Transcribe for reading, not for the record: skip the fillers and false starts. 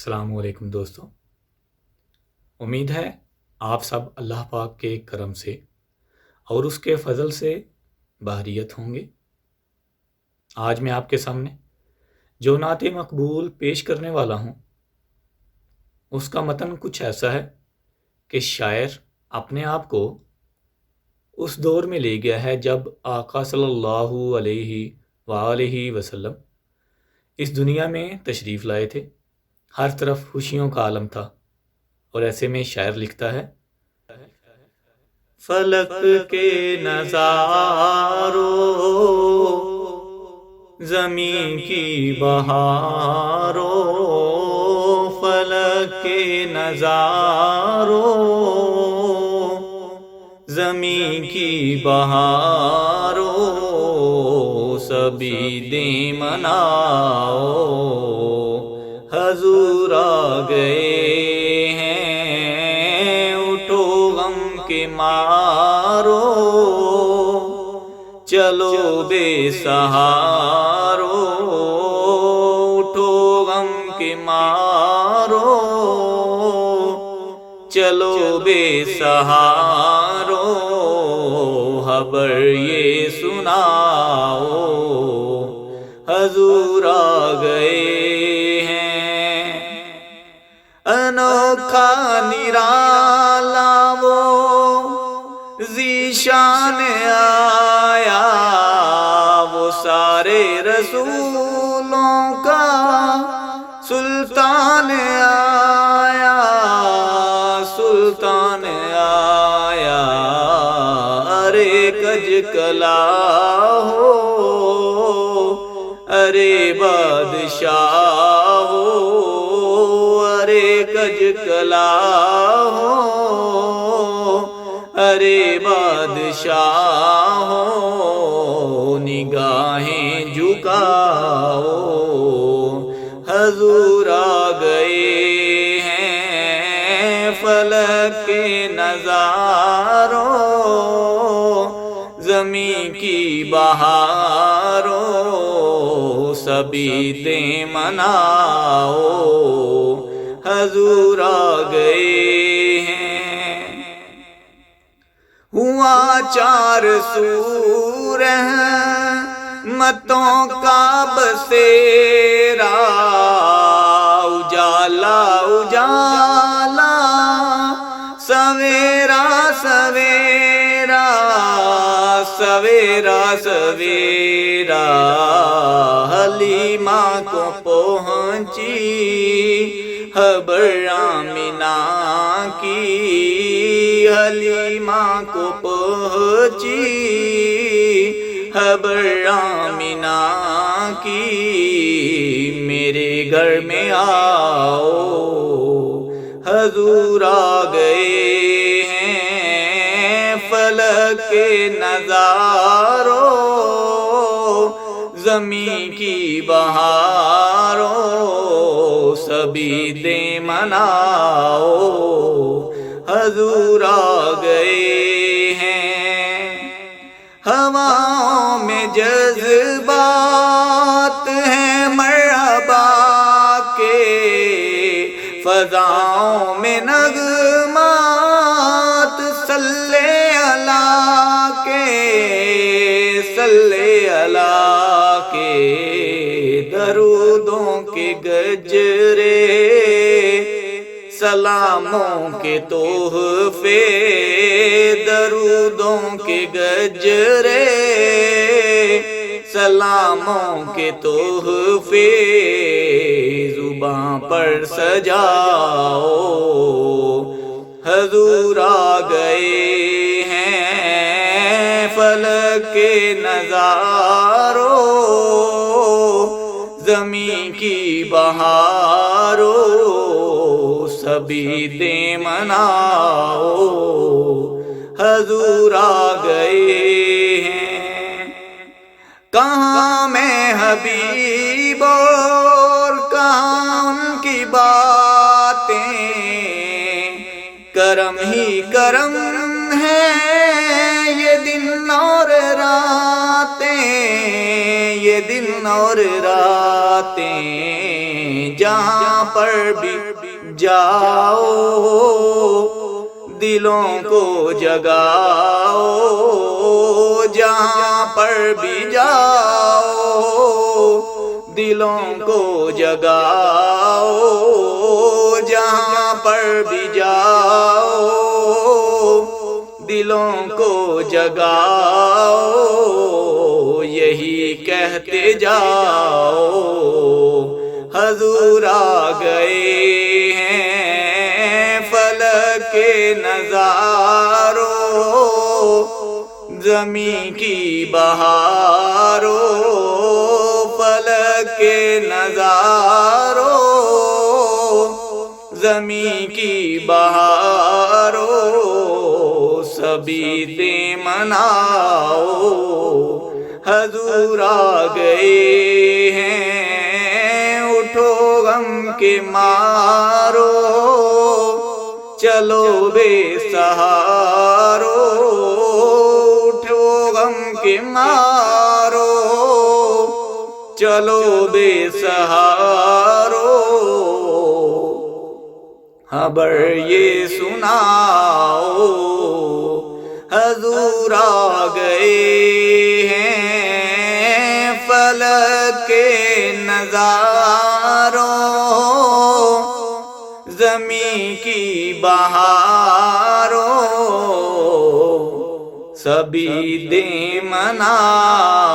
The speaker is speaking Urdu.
السلام علیکم دوستو، امید ہے آپ سب اللہ پاک کے کرم سے اور اس کے فضل سے بحریت ہوں گے۔ آج میں آپ کے سامنے جو نعت مقبول پیش کرنے والا ہوں اس کا متن کچھ ایسا ہے کہ شاعر اپنے آپ کو اس دور میں لے گیا ہے جب آقا صلی اللہ علیہ وآلہ وسلم اس دنیا میں تشریف لائے تھے۔ ہر طرف خوشیوں کا عالم تھا، اور ایسے میں شاعر لکھتا ہے: فلک کے نظاروں، زمین کی بہاروں، فلک کے نظاروں، زمین کی بہاروں، سبھی دیں مناؤ، حضور آ گئے ہیں، اٹھو غم کے مارو، چلو بے سہارو، اٹھو غم کے مارو، چلو بے سہارو، خبر یہ سناؤ، حضور آ گئے ہیں۔ انوکھا نرالا وہ ذیشان آیا، وہ سارے رسولوں کا سلطان آیا، سلطان آیا، ارے کج کلا ہو، ارے بادشاہ ہو، ارے کج کلا ہو، ارے بادشاہ ہو، نگاہیں جھکاؤ، حضور آ گئے ہیں۔ فلک کے نظاروں، زمین کی بہاروں، سبھی دیں مناؤ، حضور آ گئے ہیں۔ ہوا چار سو رحمتوں کا بسیرا، اجالا اجالا، سویرا سویرا، سویرا سویرا، حلیمہ کو پہنچی خبر آمنہ کی، حلیمہ کو پہنچی خبر آمنہ کی، میرے گھر میں آؤ، حضور آ گئے ہیں۔ فلک کے نظاروں، زمین کی بہاروں، سبھی دیں مناؤ، حضور آ گئے ہیں۔ ہواؤں میں جذبات ہیں مرحبا کے، فضاؤں میں نغمات صلی اللہ کے، صلی اللہ کے، درودوں کے گجرے، سلاموں کے تحفے، درودوں کے گجرے، سلاموں کے تحفے، زباں پر سجاؤ، حضور آ گئے ہیں۔ فلک کے نظاروں، زمین کی بہاروں، سبھی دیں مناؤ، حضور آ گئے ہیں۔ کہاں میں حبیب اور کہاں ان کی باتیں، کرم ہی کرم ہے یہ دن اور راتیں، یہ دن اور راتیں جہاں پر بھی جاؤ دلوں کو جگاؤ، جہاں پر بھی جاؤ دلوں کو جگاؤ، جہاں پر بھی جاؤ دلوں کو جگاؤ، یہی کہتے جاؤ حضور آ گئے ہیں فلک کے نظاروں، زمین کی بہاروں، فلک کے نظاروں، زمین کی بہاروں، سبھی دے مناؤ حضور آ گئے ہیں، اٹھو غم کے مارو چلو بے سہارو، اٹھو غم کے مارو چلو بے سہارو، خبر یہ سناؤ حضور آ گئے ہیں فلک کے نظاروں، زمین کی بہاروں، سبھی دے مناؤ